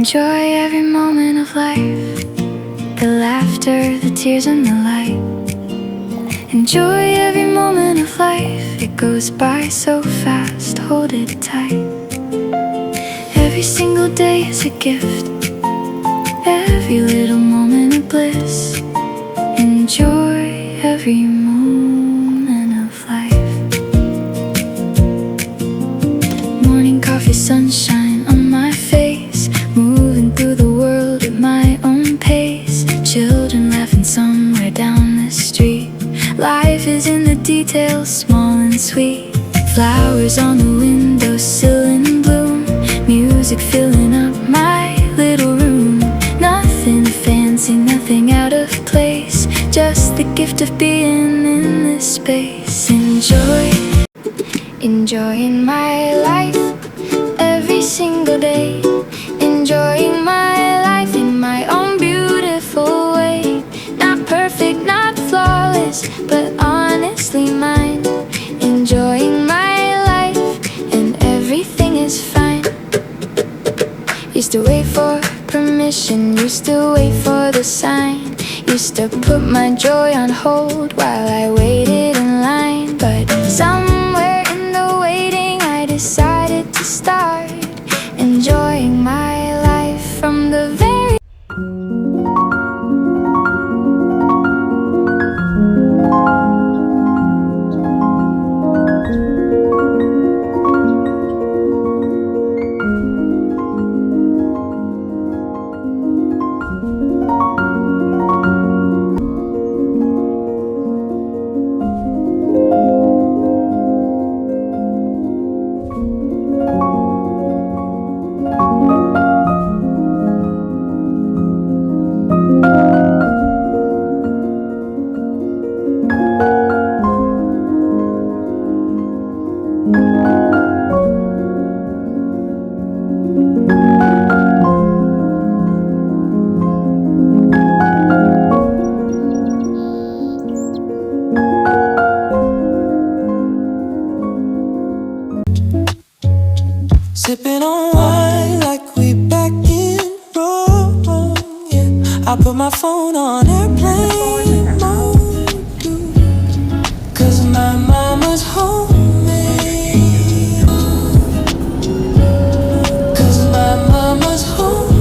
Enjoy every moment of life, the laughter, the tears and the light. Enjoy every moment of life, it goes by so fast, hold it tight. Every single day is a gift, every little moment of bliss. Enjoy every moment of life. Morning coffee, sunshine on my face, moving through the world at my own pace. Children laughing somewhere down the street. Life is in the details, small and sweet. Flowers on the windowsill in bloom, music filling up my little room. Nothing fancy, nothing out of place, just the gift of being in this space. Enjoying my life every single day. Enjoying my life in my own beautiful way. Not perfect, not flawless, but honestly mine. Enjoying my life and everything is fine. Used to wait for permission, used to wait for the sign. Used to put my joy on hold while I waited in line. But somewhere in the waiting I decided to start enjoying my life from the very sipping on wine like we back in Rome, yeah. I put my phone on airplane mode, 'cause my mama's home, 'cause my mama's home.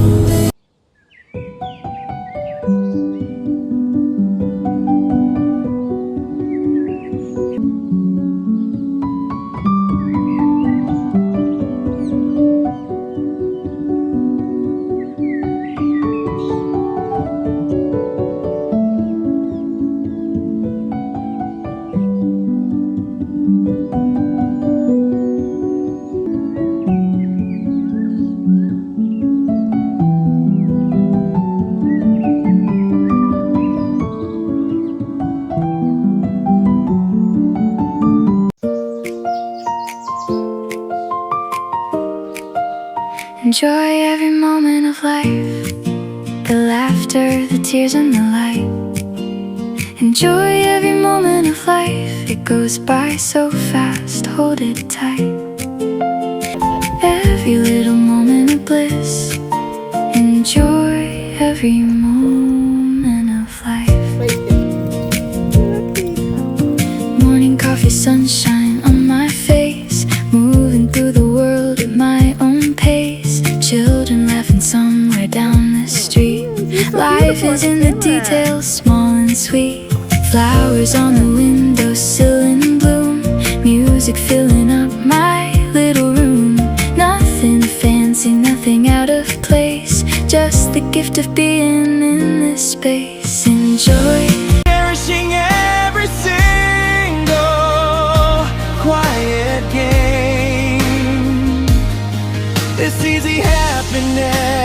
Enjoy every moment of life, the laughter, the tears and the light. Enjoy every moment of life, it goes by so fast, hold it tight. Every little moment of bliss, enjoy every moment of life. Morning coffee, sunshine on my face, moving through the world at my own pace. Children laughing somewhere down the street. Life is in the details, small and sweet. Flowers on the windowsill in bloom, music filling up my little room. Nothing fancy, nothing out of place, just the gift of being in this space. Cherishing every single quiet game, this easy happiness